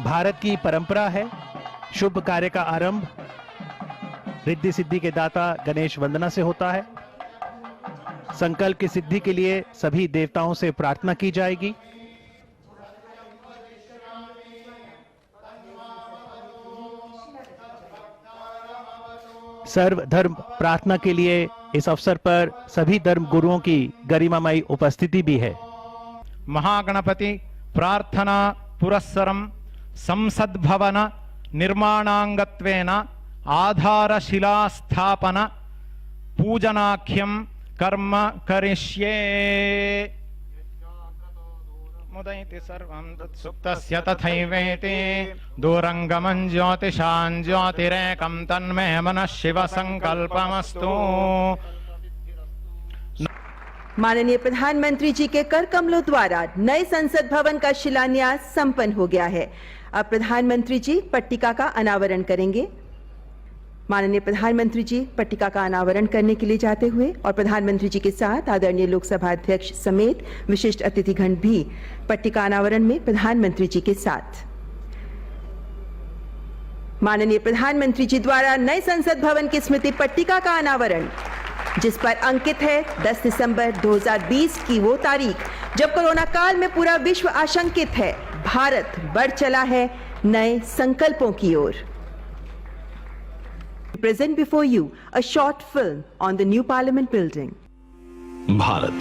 भारत की परंपरा है। शुभ कार्य का आरंभ रिद्धि सिद्धि के दाता गणेश वंदना से होता है। संकल्प की सिद्धि के लिए सभी देवताओं से प्रार्थना की जाएगी। सर्व धर्म प्रार्थना के लिए इस अवसर पर सभी धर्म गुरुओं की गरिमामयी उपस्थिति भी है। महागणपति प्रार्थना पुरस्सरम संसद भवन निर्माणांगत्वेन आधारशिला स्थापन पूजनाख्यम कर्म करिष्ये। मुदैति सर्वं तत्सुप्तस्य तथैवेति दूरंगमं ज्योतिषां ज्योतिरेकं तन्मे मनः शिव संकल्पमस्तु। माननीय प्रधानमंत्री जी के कर कमलों द्वारा नए संसद भवन का शिलान्यास संपन्न हो गया है। अब प्रधानमंत्री जी पट्टिका का अनावरण करेंगे। माननीय प्रधानमंत्री जी पट्टिका का अनावरण करने के लिए जाते हुए और प्रधानमंत्री जी के साथ आदरणीय लोकसभा अध्यक्ष समेत विशिष्ट अतिथिगण भी पट्टिका अनावरण में प्रधानमंत्री जी के साथ। माननीय प्रधानमंत्री जी द्वारा नए संसद भवन की स्मृति पट्टिका का अनावरण, जिस पर अंकित है 10 दिसंबर 2020 की वो तारीख जब कोरोना काल में पूरा विश्व आशंकित है, भारत बढ़ चला है नए संकल्पों की ओर। Present before you a short film on the new Parliament building. Bharat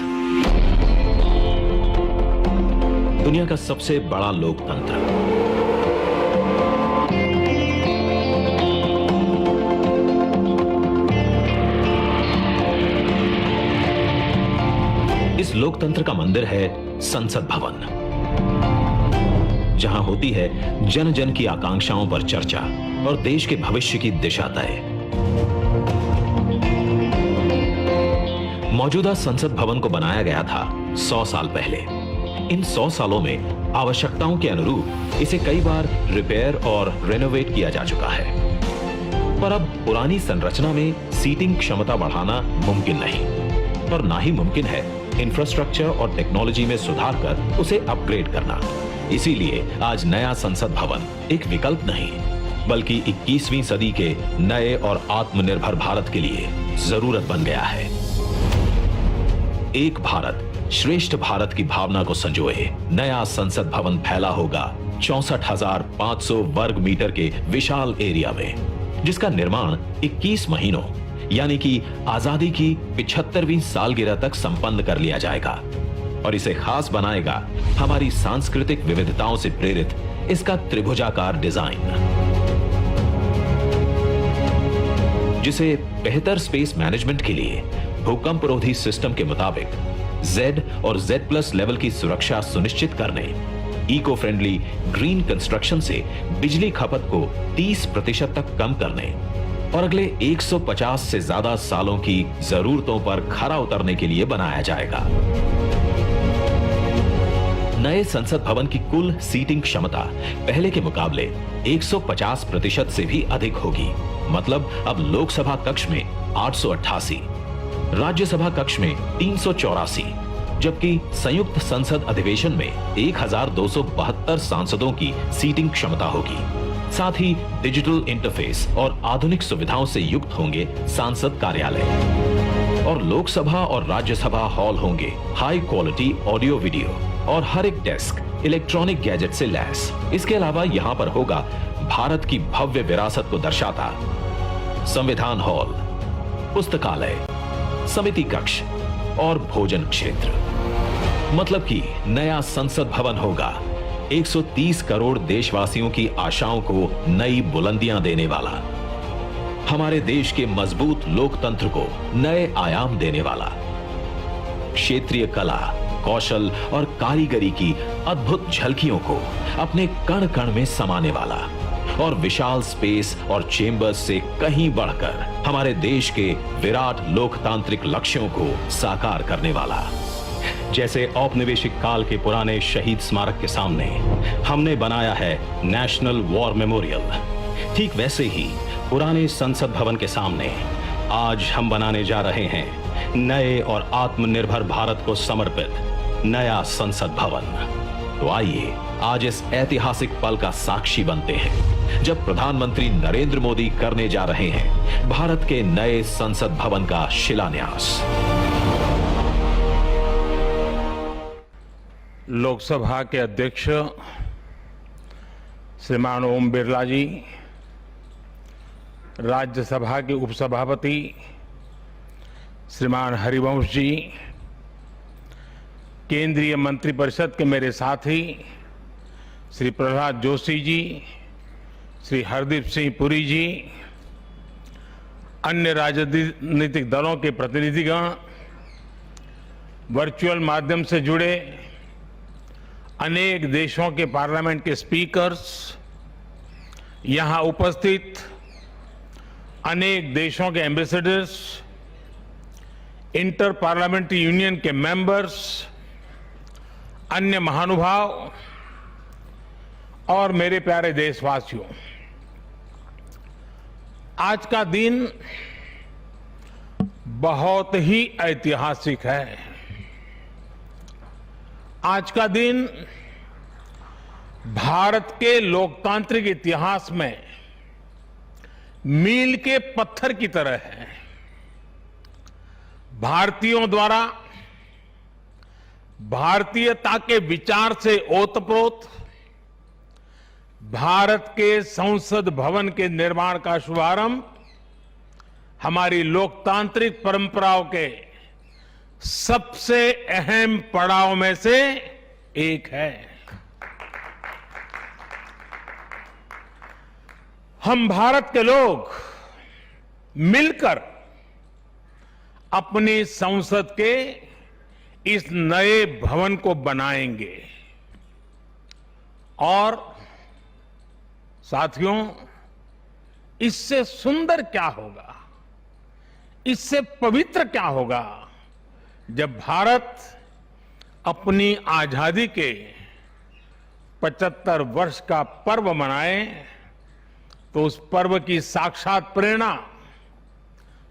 दुनिया का सबसे बड़ा लोकतंत्र, इस लोकतंत्र का मंदिर है संसद भवन, जहां होती है जन जन की आकांक्षाओं पर चर्चा और देश के भविष्य की दिशा तय। मौजूदा संसद भवन को बनाया गया था 100 साल पहले। इन 100 सालों में आवश्यकताओं के अनुरूप इसे कई बार रिपेयर और रेनोवेट किया जा चुका है, पर अब पुरानी संरचना में सीटिंग क्षमता बढ़ाना मुमकिन नहीं और ना ही मुमकिन है इंफ्रास्ट्रक्चर और टेक्नोलॉजी में सुधार कर उसे अपग्रेड करना। इसीलिए आज नया संसद भवन एक विकल्प नहीं बल्कि 21वीं सदी के नए और आत्मनिर्भर भारत के लिए जरूरत बन गया है। एक भारत श्रेष्ठ भारत की भावना को संजोए नया संसद भवन फैला होगा 64,500 वर्ग मीटर के विशाल एरिया में, जिसका निर्माण 21 महीनों यानी कि आजादी की 75वीं सालगिरह तक संपन्न कर लिया जाएगा और इसे खास बनाएगा हमारी सांस्कृतिक विविधताओं से प्रेरित इसका त्रिभुजाकार डिजाइन, जिसे बेहतर स्पेस मैनेजमेंट के लिए भूकंपरोधी सिस्टम के मुताबिक Z और Z+ लेवल की सुरक्षा सुनिश्चित करने, इको फ्रेंडली ग्रीन कंस्ट्रक्शन से बिजली खपत को 30% तक कम करने और अगले 150 से ज्यादा सालों की जरूरतों पर खरा उतरने के लिए बनाया जाएगा। नए संसद भवन की कुल सीटिंग क्षमता पहले के मुकाबले 150% से भी अधिक होगी। मतलब अब लोकसभा कक्ष में 888, राज्यसभा कक्ष में 384, जबकि संयुक्त संसद अधिवेशन में 1272 सांसदों की सीटिंग क्षमता होगी। साथ ही डिजिटल इंटरफेस और आधुनिक सुविधाओं से युक्त होंगे सांसद कार्यालय और लोकसभा और राज्यसभा हॉल होंगे हाई क्वालिटी ऑडियो वीडियो और हर एक डेस्क इलेक्ट्रॉनिक गैजेट से लैस। इसके अलावा यहां पर होगा भारत की भव्य विरासत को दर्शाता संविधान हॉल, पुस्तकालय, समिति कक्ष और भोजन क्षेत्र। मतलब कि नया संसद भवन होगा 130 करोड़ देशवासियों की आशाओं को नई बुलंदियां देने वाला, हमारे देश के मजबूत लोकतंत्र को नए आयाम देने वाला, क्षेत्रीय कला, कौशल और कारीगरी की अद्भुत झलकियों को अपने कण कण में समाने वाला और विशाल स्पेस और चेंबर्स से कहीं बढ़कर हमारे देश के विराट लोकतांत्रिक लक्ष्यों को साकार करने वाला। जैसे औपनिवेशिक काल के पुराने शहीद स्मारक के सामने हमने बनाया है नेशनल वॉर मेमोरियल, ठीक वैसे ही पुराने संसद भवन के सामने आज हम बनाने जा रहे हैं नए और आत्मनिर्भर भारत को समर्पित नया संसद भवन। तो आइए आज इस ऐतिहासिक पल का साक्षी बनते हैं जब प्रधानमंत्री नरेंद्र मोदी करने जा रहे हैं भारत के नए संसद भवन का शिलान्यास। लोकसभा के अध्यक्ष श्रीमान ओम बिरला जी, राज्यसभा के उपसभापति श्रीमान हरिवंश जी, केंद्रीय मंत्रिपरिषद के मेरे साथी श्री प्रहलाद जोशी जी, श्री हरदीप सिंह पुरी जी, अन्य राजनीतिक दलों के प्रतिनिधिगण, वर्चुअल माध्यम से जुड़े अनेक देशों के पार्लियामेंट के स्पीकर्स, यहां उपस्थित अनेक देशों के एम्बेसडर्स, इंटर पार्लियामेंट्री यूनियन के मेंबर्स, अन्य महानुभाव और मेरे प्यारे देशवासियों, आज का दिन बहुत ही ऐतिहासिक है। आज का दिन भारत के लोकतांत्रिक इतिहास में मील के पत्थर की तरह है। भारतीयों द्वारा भारतीयता के विचार से ओतप्रोत भारत के संसद भवन के निर्माण का शुभारंभ हमारी लोकतांत्रिक परंपराओं के सबसे अहम पड़ाव में से एक है। हम भारत के लोग मिलकर अपनी संसद के इस नए भवन को बनाएंगे और साथियों, इससे सुंदर क्या होगा, इससे पवित्र क्या होगा जब भारत अपनी आजादी के 75 वर्ष का पर्व मनाए तो उस पर्व की साक्षात प्रेरणा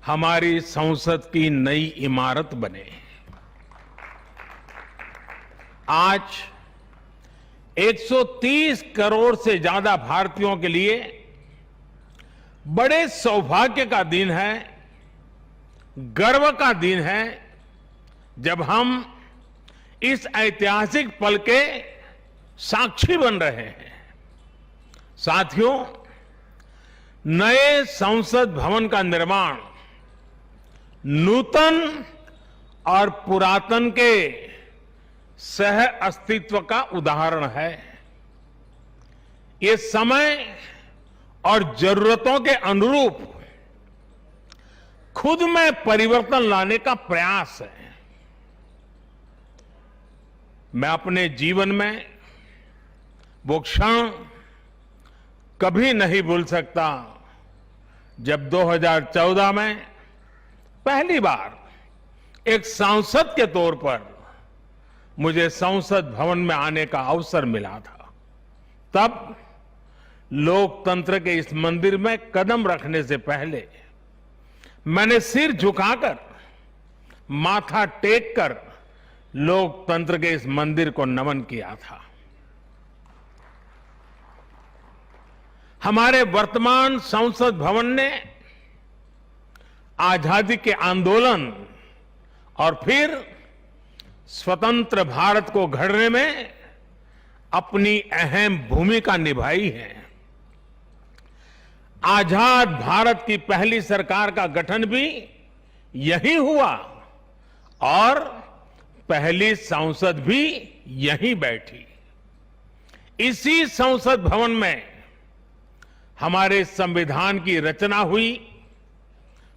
हमारी संसद की नई इमारत बने। आज 130 करोड़ से ज्यादा भारतीयों के लिए बड़े सौभाग्य का दिन है, गर्व का दिन है जब हम इस ऐतिहासिक पल के साक्षी बन रहे हैं। साथियों, नए संसद भवन का निर्माण नूतन और पुरातन के सह अस्तित्व का उदाहरण है। ये समय और जरूरतों के अनुरूप खुद में परिवर्तन लाने का प्रयास है। मैं अपने जीवन में वो क्षण कभी नहीं भूल सकता जब 2014 में पहली बार एक सांसद के तौर पर मुझे संसद भवन में आने का अवसर मिला था। तब लोकतंत्र के इस मंदिर में कदम रखने से पहले मैंने सिर झुकाकर, माथा टेक कर लोकतंत्र के इस मंदिर को नमन किया था। हमारे वर्तमान संसद भवन ने आजादी के आंदोलन और फिर स्वतंत्र भारत को गढ़ने में अपनी अहम भूमिका निभाई है। आजाद भारत की पहली सरकार का गठन भी यही हुआ और पहली संसद भी यहीं बैठी। इसी संसद भवन में हमारे संविधान की रचना हुई,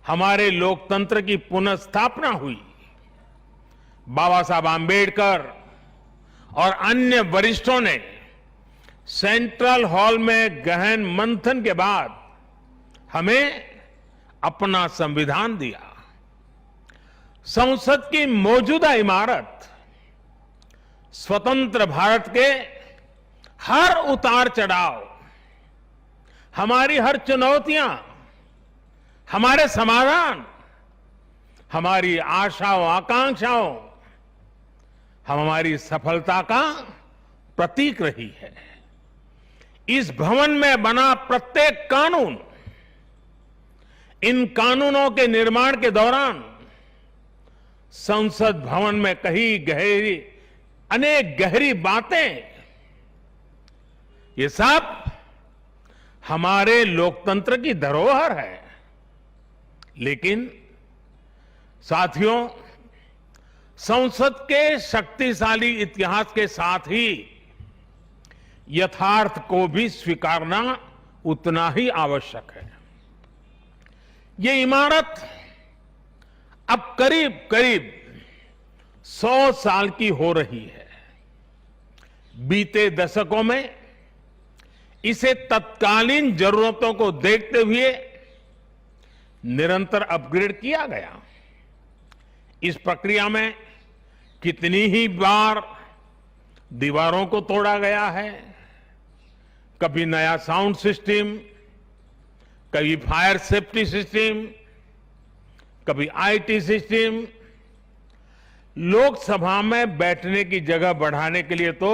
हमारे लोकतंत्र की पुनर्स्थापना हुई। बाबा साहब आंबेडकर और अन्य वरिष्ठों ने सेंट्रल हॉल में गहन मंथन के बाद हमें अपना संविधान दिया। संसद की मौजूदा इमारत स्वतंत्र भारत के हर उतार चढ़ाव, हमारी हर चुनौतियां, हमारे समाधान, हमारी आशाओं आकांक्षाओं, हमारी सफलता का प्रतीक रही है। इस भवन में बना प्रत्येक कानून, इन कानूनों के निर्माण के दौरान संसद भवन में कही अनेक गहरी बातें, ये सब हमारे लोकतंत्र की धरोहर है। लेकिन साथियों, संसद के शक्तिशाली इतिहास के साथ ही यथार्थ को भी स्वीकारना उतना ही आवश्यक है। ये इमारत अब करीब करीब 100 साल की हो रही है। बीते दशकों में इसे तत्कालीन जरूरतों को देखते हुए निरंतर अपग्रेड किया गया। इस प्रक्रिया में कितनी ही बार दीवारों को तोड़ा गया है, कभी नया साउंड सिस्टम, कभी फायर सेफ्टी सिस्टम, कभी आईटी सिस्टम। लोकसभा में बैठने की जगह बढ़ाने के लिए तो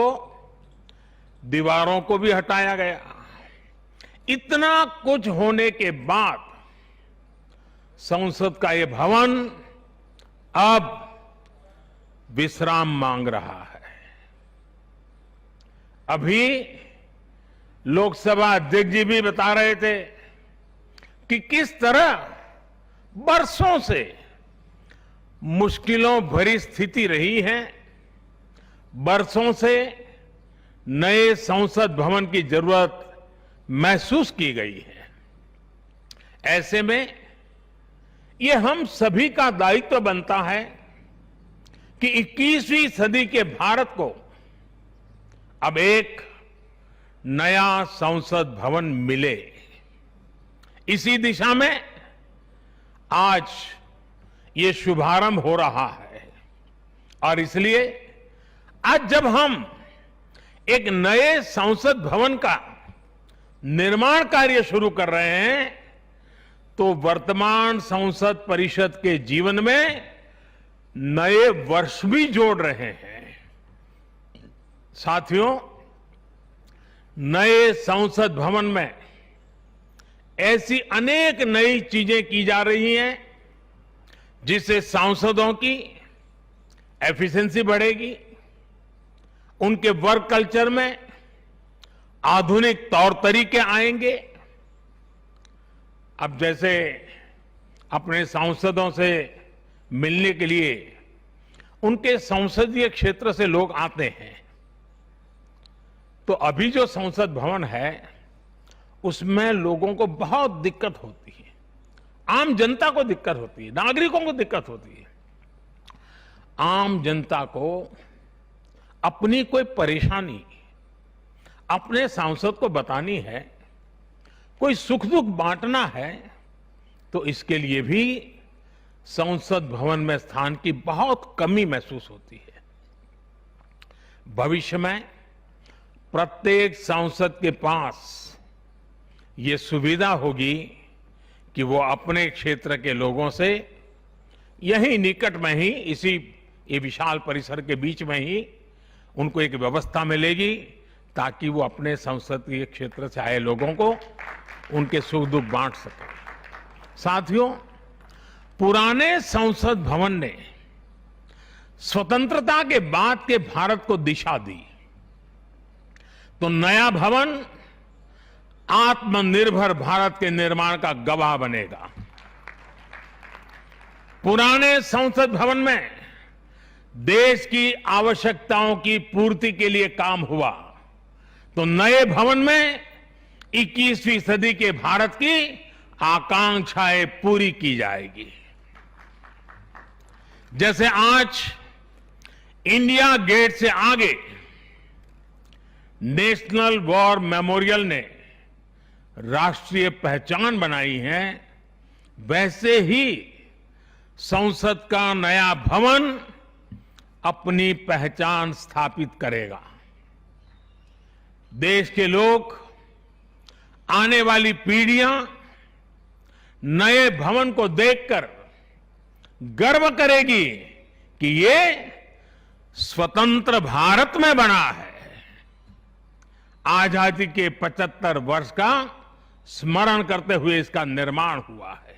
दीवारों को भी हटाया गया। इतना कुछ होने के बाद संसद का यह भवन अब विश्राम मांग रहा है। अभी लोकसभा अध्यक्ष जी भी बता रहे थे कि किस तरह बरसों से मुश्किलों भरी स्थिति रही है। बरसों से नए संसद भवन की जरूरत महसूस की गई है। ऐसे में ये हम सभी का दायित्व बनता है कि 21वीं सदी के भारत को अब एक नया संसद भवन मिले। इसी दिशा में आज ये शुभारंभ हो रहा है और इसलिए आज जब हम एक नए संसद भवन का निर्माण कार्य शुरू कर रहे हैं तो वर्तमान संसद परिषद के जीवन में नए वर्ष भी जोड़ रहे हैं। साथियों, नए संसद भवन में ऐसी अनेक नई चीजें की जा रही हैं जिससे सांसदों की एफिशिएंसी बढ़ेगी, उनके वर्क कल्चर में आधुनिक तौर तरीके आएंगे। अब जैसे अपने सांसदों से मिलने के लिए उनके संसदीय क्षेत्र से लोग आते हैं, तो अभी जो संसद भवन है उसमें लोगों को बहुत दिक्कत होती है। आम जनता को दिक्कत होती है, नागरिकों को दिक्कत होती है। आम जनता को अपनी कोई परेशानी अपने सांसद को बतानी है, कोई सुख दुख बांटना है, तो इसके लिए भी संसद भवन में स्थान की बहुत कमी महसूस होती है। भविष्य में प्रत्येक सांसद के पास ये सुविधा होगी कि वो अपने क्षेत्र के लोगों से यहीं निकट में ही, इसी ये विशाल परिसर के बीच में ही उनको एक व्यवस्था मिलेगी ताकि वो अपने संसदीय क्षेत्र से आए लोगों को उनके सुख दुख बांट सके। साथियों, पुराने संसद भवन ने स्वतंत्रता के बाद के भारत को दिशा दी, तो नया भवन आत्मनिर्भर भारत के निर्माण का गवाह बनेगा। पुराने संसद भवन में देश की आवश्यकताओं की पूर्ति के लिए काम हुआ, तो नए भवन में 21वीं सदी के भारत की आकांक्षाएं पूरी की जाएगी। जैसे आज इंडिया गेट से आगे नेशनल वॉर मेमोरियल ने राष्ट्रीय पहचान बनाई है, वैसे ही संसद का नया भवन अपनी पहचान स्थापित करेगा। देश के लोग, आने वाली पीढ़ियां नए भवन को देखकर गर्व करेगी कि ये स्वतंत्र भारत में बना है। आजादी के 75 वर्ष का स्मरण करते हुए इसका निर्माण हुआ है।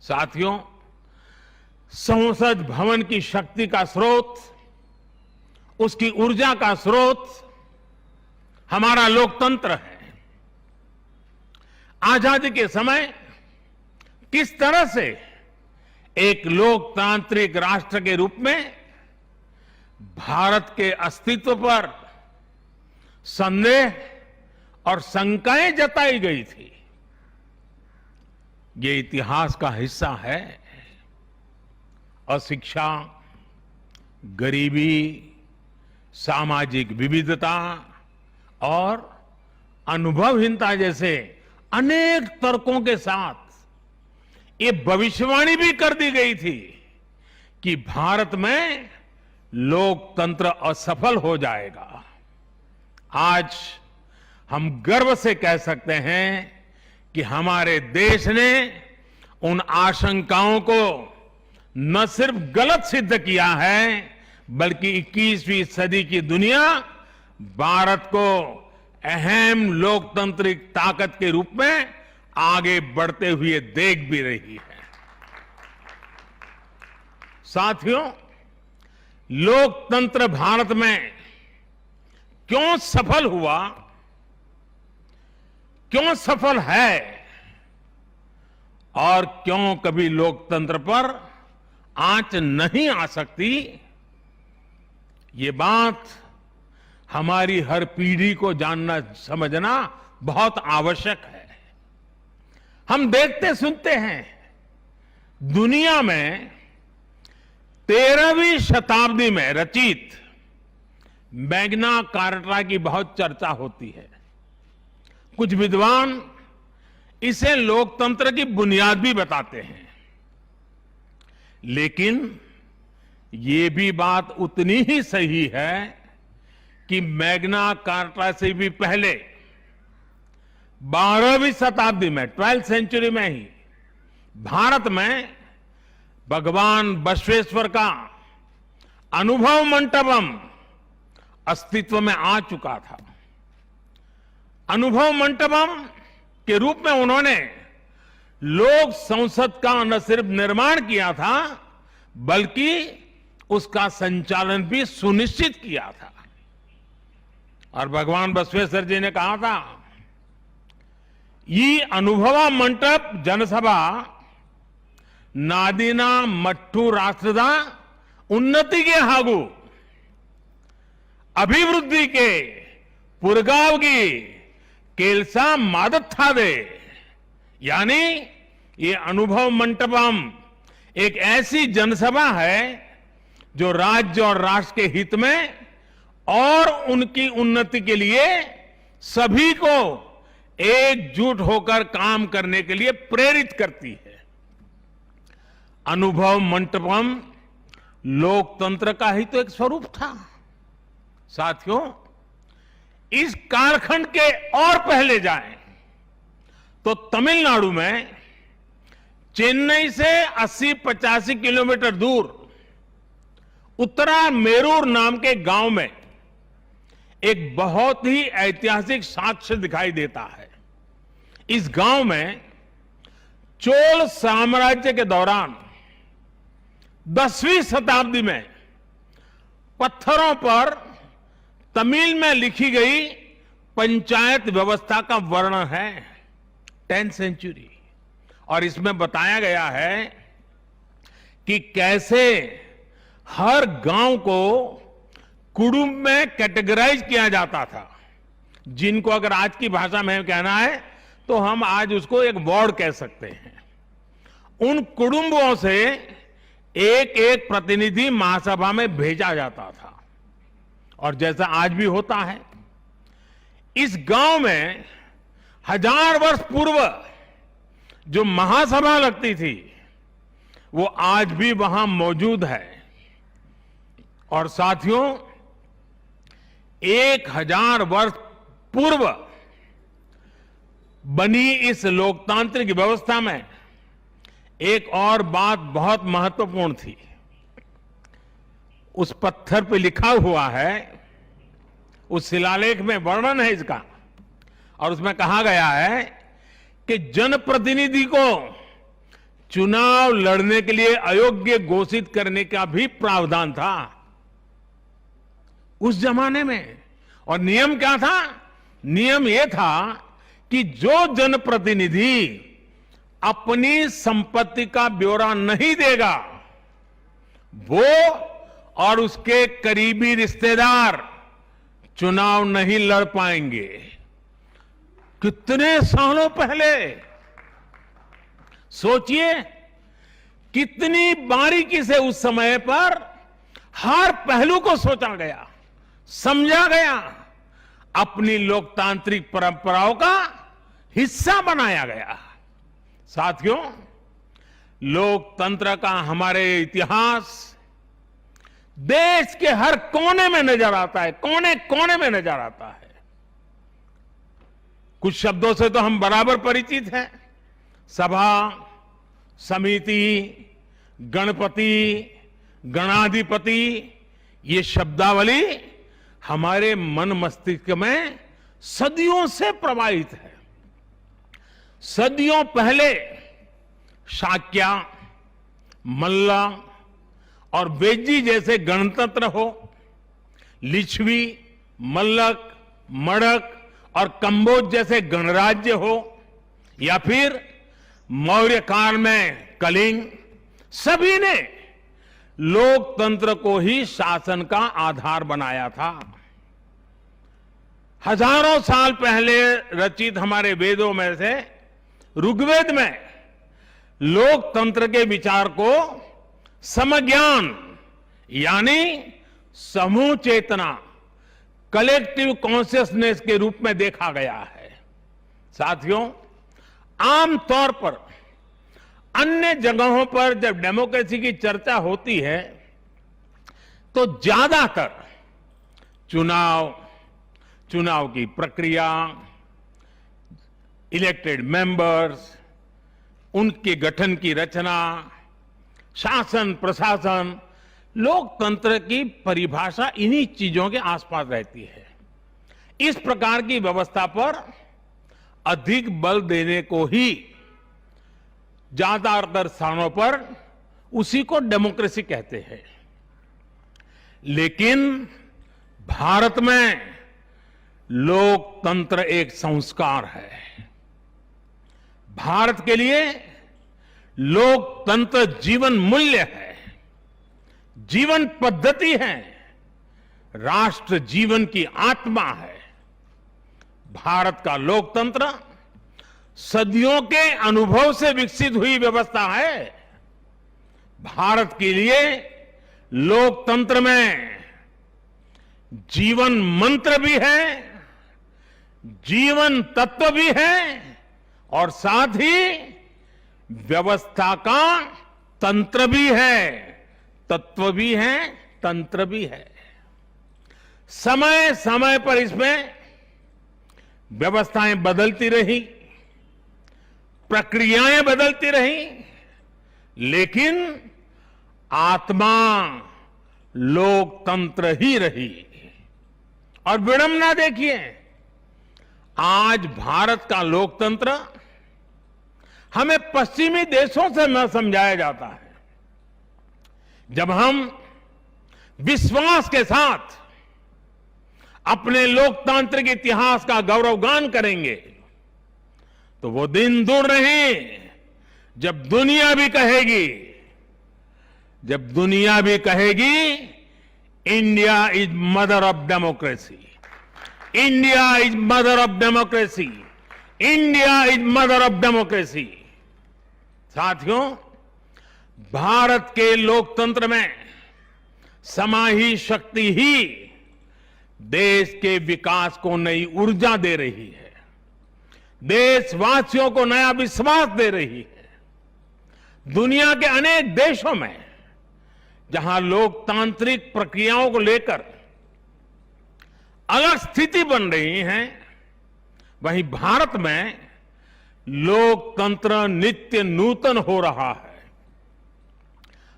साथियों, संसद भवन की शक्ति का स्रोत, उसकी ऊर्जा का स्रोत हमारा लोकतंत्र है। आजादी के समय किस तरह से एक लोकतांत्रिक राष्ट्र के रूप में भारत के अस्तित्व पर संदेह और शंकाएं जताई गई थी, ये इतिहास का हिस्सा है। अशिक्षा, गरीबी, सामाजिक विविधता और अनुभवहीनता जैसे अनेक तर्कों के साथ ये भविष्यवाणी भी कर दी गई थी कि भारत में लोकतंत्र असफल हो जाएगा। आज हम गर्व से कह सकते हैं कि हमारे देश ने उन आशंकाओं को न सिर्फ गलत सिद्ध किया है, बल्कि 21वीं सदी की दुनिया भारत को अहम लोकतांत्रिक ताकत के रूप में आगे बढ़ते हुए देख भी रही है। साथियों, लोकतंत्र भारत में क्यों सफल हुआ, क्यों सफल है और क्यों कभी लोकतंत्र पर आंच नहीं आ सकती, ये बात हमारी हर पीढ़ी को जानना समझना बहुत आवश्यक है। हम देखते सुनते हैं, दुनिया में 13वीं शताब्दी में रचित मैग्ना कार्टा की बहुत चर्चा होती है। कुछ विद्वान इसे लोकतंत्र की बुनियाद भी बताते हैं, लेकिन ये भी बात उतनी ही सही है कि मैग्ना कार्टा से भी पहले 12वीं शताब्दी में, 12th सेंचुरी में ही भारत में भगवान बसवेश्वर का अनुभव मंटपम अस्तित्व में आ चुका था। अनुभव मंटपम के रूप में उन्होंने लोक संसद का न सिर्फ निर्माण किया था, बल्कि उसका संचालन भी सुनिश्चित किया था। और भगवान बसवेश्वर जी ने कहा था, ಈ ಅನುಭವ ಮಂಟಪ ಜನಸಭಾ ನಾದಿನ ಮಟ್ಟು ರಾಷ್ಟ್ರದ ಉನ್ನತಿಗೆ ಹಾಗೂ ಅಭಿವೃದ್ಧಿಗೆ ಪುರ್ಗಾವ್ಗಿ ಕೆಲಸ ಮಾಡುತ್ತದೆ। यानी ये अनुभव मंटपम एक ऐसी जनसभा है जो राज्य और राष्ट्र के हित में और उनकी उन्नति के लिए सभी को एकजुट होकर काम करने के लिए प्रेरित करती है। अनुभव मंटपम लोकतंत्र का ही तो एक स्वरूप था। साथियों, इस कालखंड के और पहले जाएं तो तमिलनाडु में चेन्नई से 80-85 किलोमीटर दूर उत्तरा मेरूर नाम के गांव में एक बहुत ही ऐतिहासिक साक्ष्य दिखाई देता है। इस गांव में चोल साम्राज्य के दौरान 10वीं शताब्दी में पत्थरों पर तमिल में लिखी गई पंचायत व्यवस्था का वर्णन है, 10th सेंचुरी। और इसमें बताया गया है कि कैसे हर गांव को कुटुंब में कैटेगराइज किया जाता था, जिनको अगर आज की भाषा में कहना है तो हम आज उसको एक वार्ड कह सकते हैं। उन कुटुंबों से एक एक प्रतिनिधि महासभा में भेजा जाता था। और जैसा आज भी होता है, इस गांव में 1000 वर्ष पूर्व जो महासभा लगती थी वो आज भी वहां मौजूद है। और साथियों, 1000 वर्ष पूर्व बनी इस लोकतांत्रिक व्यवस्था में एक और बात बहुत महत्वपूर्ण थी। उस पत्थर पे लिखा हुआ है, उस शिलालेख में वर्णन है इसका, और उसमें कहा गया है कि जनप्रतिनिधि को चुनाव लड़ने के लिए अयोग्य घोषित करने का भी प्रावधान था उस जमाने में। और नियम क्या था? नियम यह था कि जो जनप्रतिनिधि अपनी संपत्ति का ब्यौरा नहीं देगा, वो और उसके करीबी रिश्तेदार चुनाव नहीं लड़ पाएंगे। कितने सालों पहले, सोचिए कितनी बारीकी से उस समय पर हर पहलू को सोचा गया, समझा गया, अपनी लोकतांत्रिक परंपराओं का हिस्सा बनाया गया। साथियों, लोकतंत्र का हमारे इतिहास देश के हर कोने में नजर आता है, कोने कोने में नजर आता है। कुछ शब्दों से तो हम बराबर परिचित हैं, सभा, समिति, गणपति, गणाधिपति। ये शब्दावली हमारे मन मस्तिष्क में सदियों से प्रवाहित है। सदियों पहले शाक्य, मल्ल और वेजी जैसे गणतंत्र हो, लिच्छवी, मल्लक, मड़क और कंबोज जैसे गणराज्य हो, या फिर मौर्य काल में कलिंग, सभी ने लोकतंत्र को ही शासन का आधार बनाया था। हजारों साल पहले रचित हमारे वेदों में से ऋग्वेद में लोकतंत्र के विचार को समज्ञान यानी समूह चेतना, कलेक्टिव कॉन्शियसनेस के रूप में देखा गया है। साथियों, आमतौर पर अन्य जगहों पर जब डेमोक्रेसी की चर्चा होती है तो ज्यादातर चुनाव की प्रक्रिया, इलेक्टेड मेंबर्स, उनके गठन की रचना, शासन प्रशासन, लोकतंत्र की परिभाषा इन्हीं चीजों के आसपास रहती है। इस प्रकार की व्यवस्था पर अधिक बल देने को ही ज्यादातर स्थानों पर उसी को डेमोक्रेसी कहते हैं। लेकिन भारत में लोकतंत्र एक संस्कार है। भारत के लिए लोकतंत्र जीवन मूल्य है, जीवन पद्धति है, राष्ट्र जीवन की आत्मा है। भारत का लोकतंत्र सदियों के अनुभव से विकसित हुई व्यवस्था है। भारत के लिए लोकतंत्र में जीवन मंत्र भी है, जीवन तत्व भी है और साथ ही व्यवस्था का तंत्र भी है, तत्व भी है, तंत्र भी है। समय समय पर इसमें व्यवस्थाएं बदलती रही, प्रक्रियाएं बदलती रही, लेकिन आत्मा लोकतंत्र ही रही। और विडंबना देखिए, आज भारत का लोकतंत्र हमें पश्चिमी देशों से न समझाया जाता है। जब हम विश्वास के साथ अपने लोकतांत्रिक इतिहास का गौरवगान करेंगे तो वो दिन दूर नहीं जब दुनिया भी कहेगी India is mother of democracy, India is mother of democracy, India is mother of democracy. साथियों, भारत के लोकतंत्र में समाहित शक्ति ही देश के विकास को नई ऊर्जा दे रही है, देशवासियों को नया विश्वास दे रही है। दुनिया के अनेक देशों में जहां लोकतांत्रिक प्रक्रियाओं को लेकर अलग स्थिति बन रही है, वहीं भारत में लोकतंत्र नित्य नूतन हो रहा है।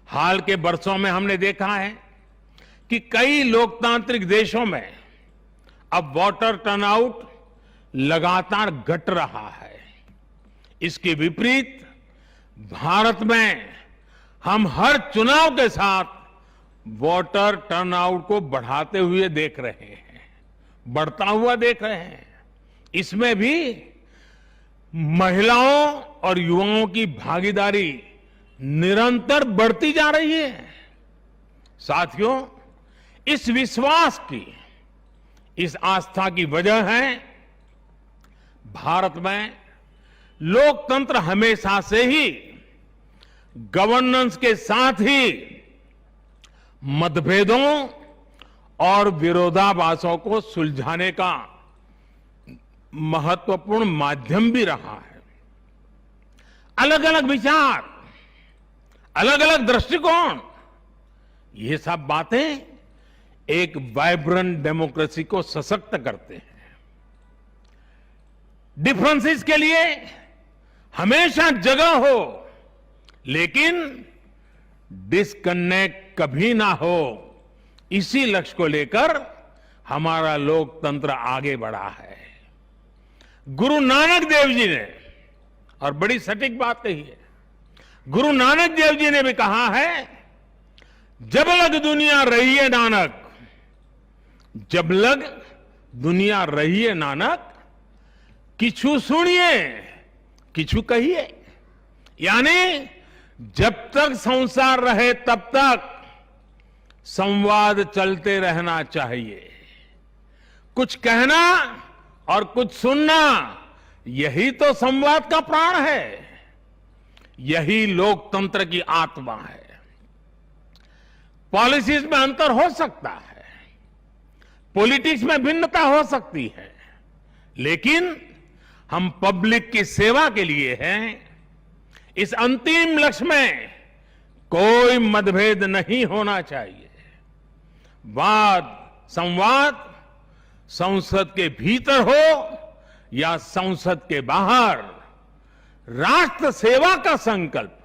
हाल के वर्षों में हमने देखा है कि कई लोकतांत्रिक देशों में अब वाटर टर्नआउट लगातार घट रहा है। इसके विपरीत भारत में हम हर चुनाव के साथ वाटर टर्नआउट को बढ़ाते हुए देख रहे हैं, बढ़ता हुआ देख रहे हैं। इसमें भी महिलाओं और युवाओं की भागीदारी निरंतर बढ़ती जा रही है। साथियों, इस विश्वास की, इस आस्था की वजह है भारत में लोकतंत्र हमेशा से ही गवर्नेंस के साथ ही मतभेदों और विरोधाभासों को सुलझाने का महत्वपूर्ण माध्यम भी रहा है। अलग अलग विचार, अलग अलग दृष्टिकोण, ये सब बातें एक वाइब्रेंट डेमोक्रेसी को सशक्त करते हैं। डिफरेंसेस के लिए हमेशा जगह हो, लेकिन डिस्कनेक्ट कभी ना हो, इसी लक्ष्य को लेकर हमारा लोकतंत्र आगे बढ़ा है। गुरु नानक देव जी ने, और बड़ी सटीक बात कही है, गुरु नानक देव जी ने भी कहा है, जब लग दुनिया रही है नानक, जब लग दुनिया रही है नानक, किछु सुनिए किछु कहिए। यानी जब तक संसार रहे तब तक संवाद चलते रहना चाहिए। कुछ कहना और कुछ सुनना, यही तो संवाद का प्राण है, यही लोकतंत्र की आत्मा है। पॉलिसीज में अंतर हो सकता है, पॉलिटिक्स में भिन्नता हो सकती है, लेकिन हम पब्लिक की सेवा के लिए हैं। इस अंतिम लक्ष्य में कोई मतभेद नहीं होना चाहिए। वाद संवाद संसद के भीतर हो या संसद के बाहर, राष्ट्र सेवा का संकल्प,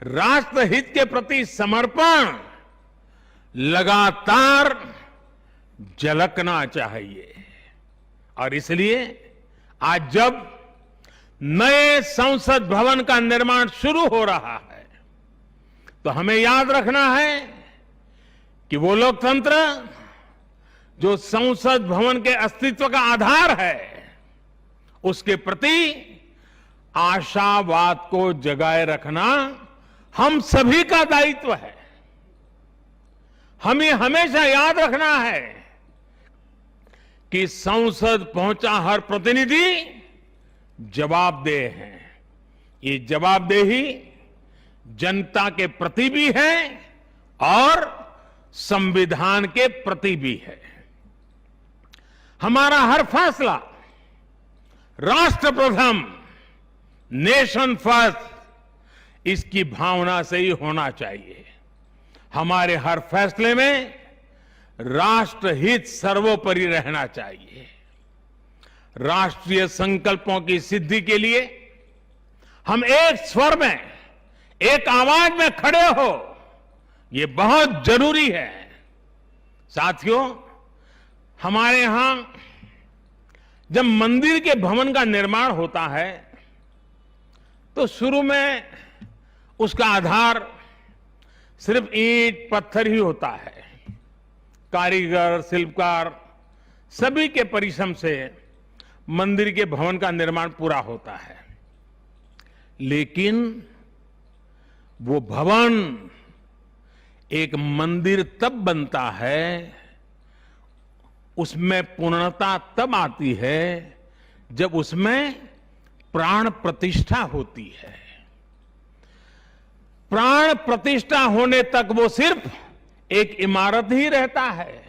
राष्ट्र हित के प्रति समर्पण लगातार झलकना चाहिए। और इसलिए आज जब नए संसद भवन का निर्माण शुरू हो रहा है, तो हमें याद रखना है कि वो लोकतंत्र जो संसद भवन के अस्तित्व का आधार है, उसके प्रति आशावाद को जगाए रखना हम सभी का दायित्व है। हमें हमेशा याद रखना है कि संसद पहुंचा हर प्रतिनिधि जवाबदेह है। ये जवाबदेही जनता के प्रति भी है और संविधान के प्रति भी है। हमारा हर फैसला राष्ट्र प्रथम, नेशन फर्स्ट, इसकी भावना से ही होना चाहिए। हमारे हर फैसले में राष्ट्र हित सर्वोपरि रहना चाहिए। राष्ट्रीय संकल्पों की सिद्धि के लिए हम एक स्वर में, एक आवाज में खड़े हो, ये बहुत जरूरी है। साथियों, हमारे यहां जब मंदिर के भवन का निर्माण होता है, तो शुरू में उसका आधार सिर्फ ईंट पत्थर ही होता है। कारीगर, शिल्पकार सभी के परिश्रम से मंदिर के भवन का निर्माण पूरा होता है। लेकिन वो भवन एक मंदिर तब बनता है, उसमें पूर्णता तब आती है जब उसमें प्राण प्रतिष्ठा होती है। प्राण प्रतिष्ठा होने तक वो सिर्फ एक इमारत ही रहता है।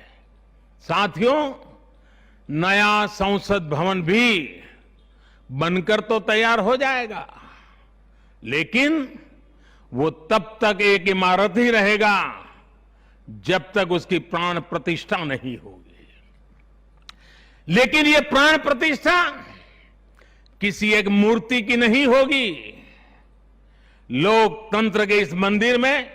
साथियों, नया संसद भवन भी बनकर तो तैयार हो जाएगा, लेकिन वो तब तक एक इमारत ही रहेगा जब तक उसकी प्राण प्रतिष्ठा नहीं होगी। लेकिन ये प्राण प्रतिष्ठा किसी एक मूर्ति की नहीं होगी। लोकतंत्र के इस मंदिर में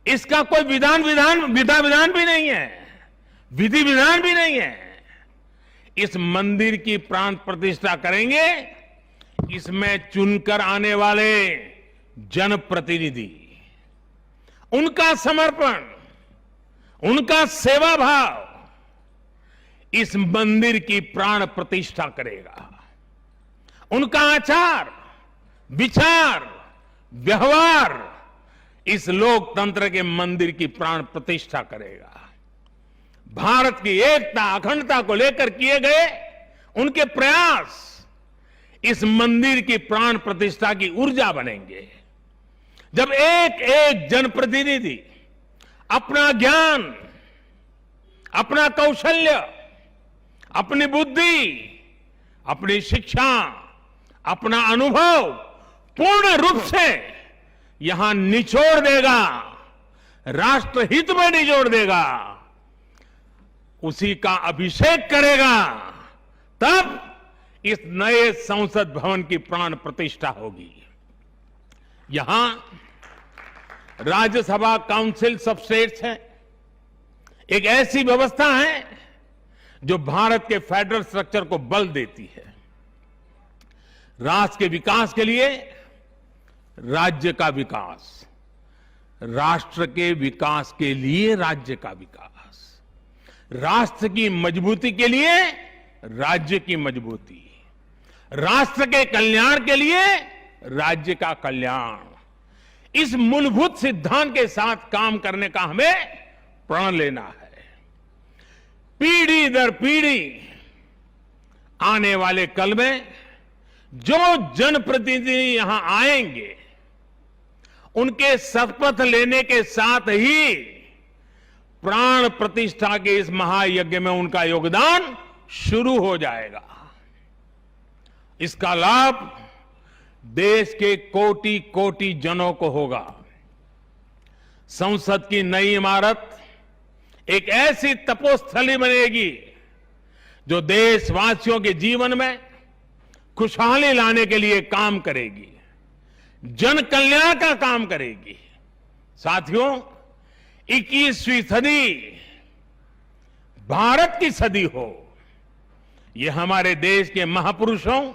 इसका कोई विधा विधान भी नहीं है। विधि विधान भी नहीं है। इस मंदिर की प्राण प्रतिष्ठा करेंगे, इसमें चुनकर आने वाले जनप्रतिनिधि, उनका समर्पण, उनका सेवा भाव इस मंदिर की प्राण प्रतिष्ठा करेगा। उनका आचार, विचार, व्यवहार इस लोकतंत्र के मंदिर की प्राण प्रतिष्ठा करेगा। भारत की एकता, अखंडता को लेकर किए गए उनके प्रयास इस मंदिर की प्राण प्रतिष्ठा की ऊर्जा बनेंगे। जब एक एक जनप्रतिनिधि अपना ज्ञान, अपना कौशल्य, अपनी बुद्धि, अपनी शिक्षा, अपना अनुभव पूर्ण रूप से यहां निचोड़ देगा, राष्ट्रहित में निचोड़ देगा, उसी का अभिषेक करेगा, तब इस नए संसद भवन की प्राण प्रतिष्ठा होगी। यहां राज्यसभा काउंसिल सब स्टेट्स है, एक ऐसी व्यवस्था है जो भारत के फेडरल स्ट्रक्चर को बल देती है। राष्ट्र के विकास के लिए राज्य का विकास, राष्ट्र के विकास के लिए राज्य का विकास, राष्ट्र की मजबूती के लिए राज्य की मजबूती, राष्ट्र के कल्याण के लिए राज्य का कल्याण, इस मूलभूत सिद्धांत के साथ काम करने का हमें प्रण लेना है। पीढ़ी दर पीढ़ी आने वाले कल में जो जनप्रतिनिधि यहां आएंगे, उनके शपथ लेने के साथ ही प्राण प्रतिष्ठा के इस महायज्ञ में उनका योगदान शुरू हो जाएगा। इसका लाभ देश के कोटि कोटि जनों को होगा। संसद की नई इमारत एक ऐसी तपोस्थली बनेगी जो देशवासियों के जीवन में खुशहाली लाने के लिए काम करेगी, जन कल्याण का काम करेगी। साथियों, 21वीं सदी भारत की सदी हो, यह हमारे देश के महापुरुषों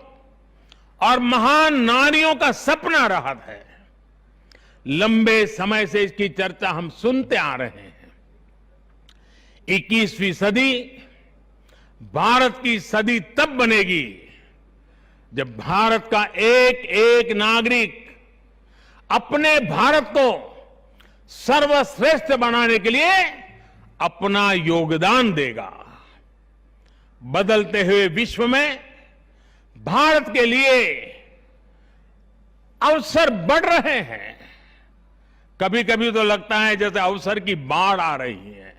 और महान नारियों का सपना रहा है। लंबे समय से इसकी चर्चा हम सुनते आ रहे हैं। 21वीं सदी भारत की सदी तब बनेगी जब भारत का एक एक नागरिक अपने भारत को सर्वश्रेष्ठ बनाने के लिए अपना योगदान देगा। बदलते हुए विश्व में भारत के लिए अवसर बढ़ रहे हैं। कभी कभी तो लगता है जैसे अवसर की बाढ़ आ रही है।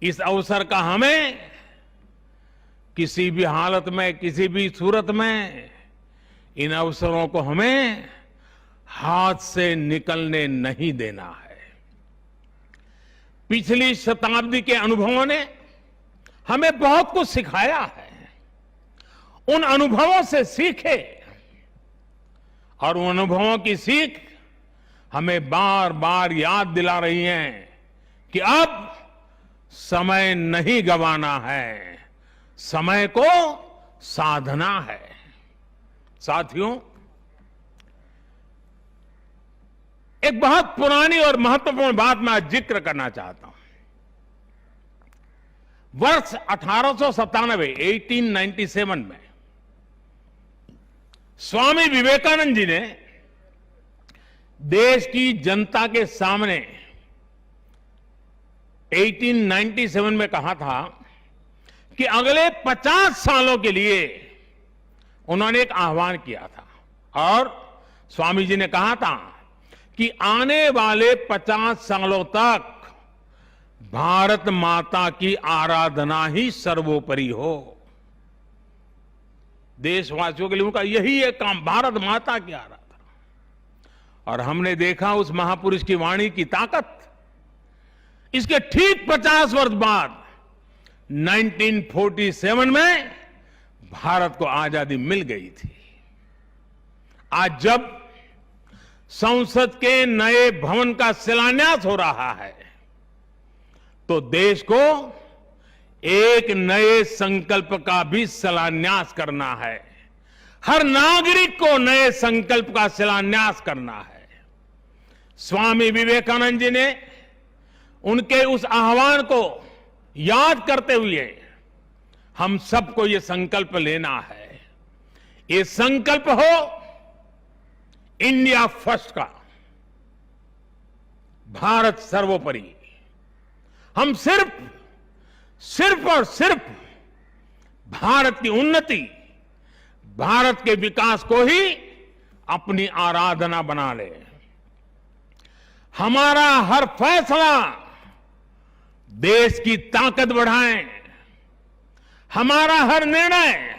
इस अवसर का हमें किसी भी हालत में, किसी भी सूरत में इन अवसरों को हमें हाथ से निकलने नहीं देना है। पिछली शताब्दी के अनुभवों ने हमें बहुत कुछ सिखाया है। उन अनुभवों से सीखे और उन अनुभवों की सीख हमें बार बार याद दिला रही है कि अब समय नहीं गंवाना है, समय को साधना है। साथियों, एक बहुत पुरानी और महत्वपूर्ण बात मैं आज जिक्र करना चाहता हूं। वर्ष 1897 में स्वामी विवेकानंद जी ने देश की जनता के सामने 1897 में कहा था कि अगले 50 सालों के लिए उन्होंने एक आह्वान किया था और स्वामी जी ने कहा था कि आने वाले 50 सालों तक भारत माता की आराधना ही सर्वोपरि हो। देशवासियों के लिए उनका यही एक काम, भारत माता की आराधना। और हमने देखा उस महापुरुष की वाणी की ताकत। इसके ठीक 50 वर्ष बाद 1947 में भारत को आजादी मिल गई थी। आज जब संसद के नए भवन का शिलान्यास हो रहा है तो देश को एक नए संकल्प का भी शिलान्यास करना है। हर नागरिक को नए संकल्प का शिलान्यास करना है। स्वामी विवेकानंद जी ने उनके उस आह्वान को याद करते हुए हम सबको ये संकल्प लेना है। ये संकल्प हो इंडिया फर्स्ट का, भारत सर्वोपरि। हम सिर्फ और सिर्फ भारत की उन्नति, भारत के विकास को ही अपनी आराधना बना ले। हमारा हर फैसला देश की ताकत बढ़ाए। हमारा हर निर्णय,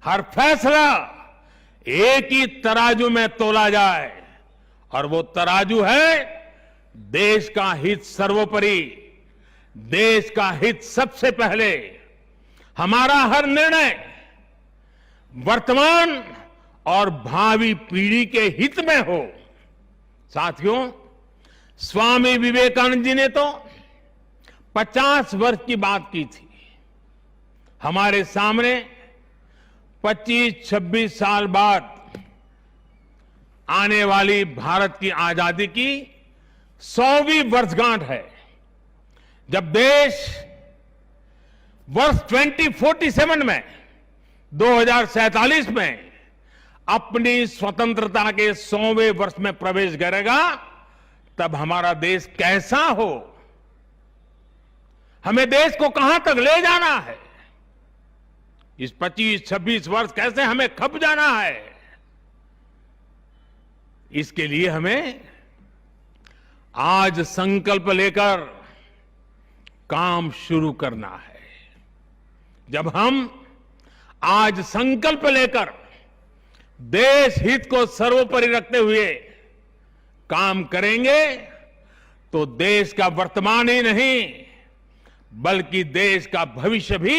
हर फैसला एक ही तराजू में तोला जाए, और वो तराजू है देश का हित सर्वोपरि, देश का हित सबसे पहले। हमारा हर निर्णय वर्तमान और भावी पीढ़ी के हित में हो। साथियों, स्वामी विवेकानंद जी ने तो 50 वर्ष की बात की थी। हमारे सामने 25-26 साल बाद आने वाली भारत की आजादी की 100वीं वर्षगांठ है, जब देश वर्ष 2047 में 2047 में अपनी स्वतंत्रता के 100वें वर्ष में प्रवेश करेगा। तब हमारा देश कैसा हो, हमें देश को कहां तक ले जाना है, इस 25-26 वर्ष कैसे हमें खप जाना है, इसके लिए हमें आज संकल्प लेकर काम शुरू करना है। जब हम आज संकल्प लेकर देश हित को सर्वोपरि रखते हुए काम करेंगे, तो देश का वर्तमान ही नहीं बल्कि देश का भविष्य भी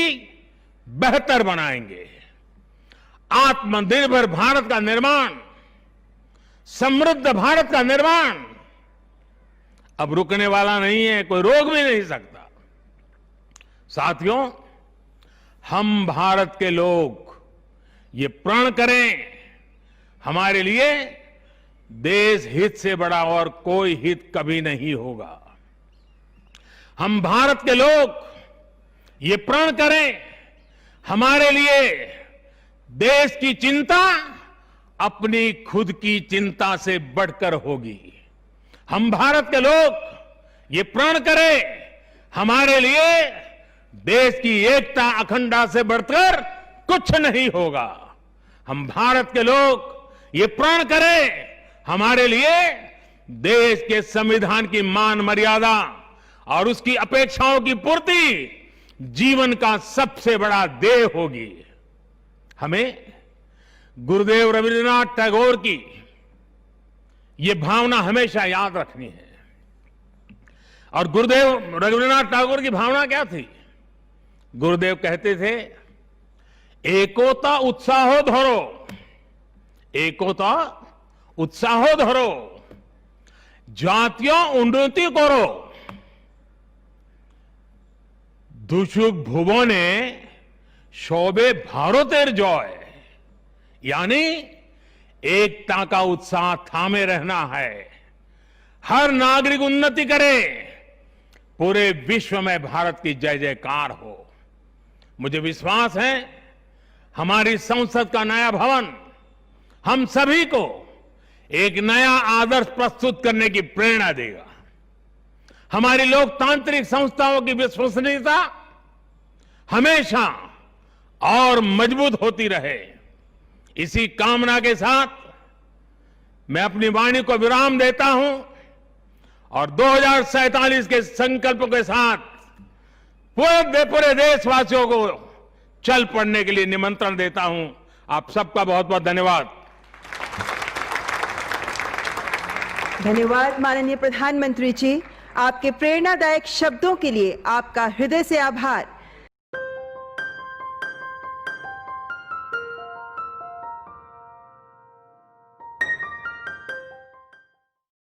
बेहतर बनाएंगे। आत्मनिर्भर भारत का निर्माण, समृद्ध भारत का निर्माण अब रुकने वाला नहीं है, कोई रोक भी नहीं सकता। साथियों, हम भारत के लोग ये प्रण करें, हमारे लिए देश हित से बड़ा और कोई हित कभी नहीं होगा। हम भारत के लोग ये प्रण करें, हमारे लिए देश की चिंता अपनी खुद की चिंता से बढ़कर होगी। हम भारत के लोग ये प्रण करें, हमारे लिए देश की एकता अखंडता से बढ़कर कुछ नहीं होगा। हम भारत के लोग ये प्रण करें, हमारे लिए देश के संविधान की मान मर्यादा और उसकी अपेक्षाओं की पूर्ति जीवन का सबसे बड़ा ध्येय होगी। हमें गुरुदेव रविन्द्रनाथ टैगोर की ये भावना हमेशा याद रखनी है। और गुरुदेव रविन्द्रनाथ टैगोर की भावना क्या थी? गुरुदेव कहते थे, एकोता उत्साहो धरो, एकोता उत्साहो धरो, জাতীয় উন্নতি করো, দুসুক ভুবনে সবে ভারতের জয়। यानी एकता का उत्साह थामे रहना है। हर नागरिक उन्नति करे, पूरे विश्व में भारत की जय जयकार हो। मुझे विश्वास है हमारी संसद का नया भवन हम सभी को एक नया आदर्श प्रस्तुत करने की प्रेरणा देगा। हमारी लोकतांत्रिक संस्थाओं की विश्वसनीयता हमेशा और मजबूत होती रहे। इसी कामना के साथ मैं अपनी वाणी को विराम देता हूं और 2047 के संकल्प के साथ पूरे देशवासियों को चल पड़ने के लिए निमंत्रण देता हूं। आप सबका बहुत बहुत धन्यवाद। धन्यवाद माननीय प्रधानमंत्री जी, आपके प्रेरणादायक शब्दों के लिए आपका हृदय से आभार।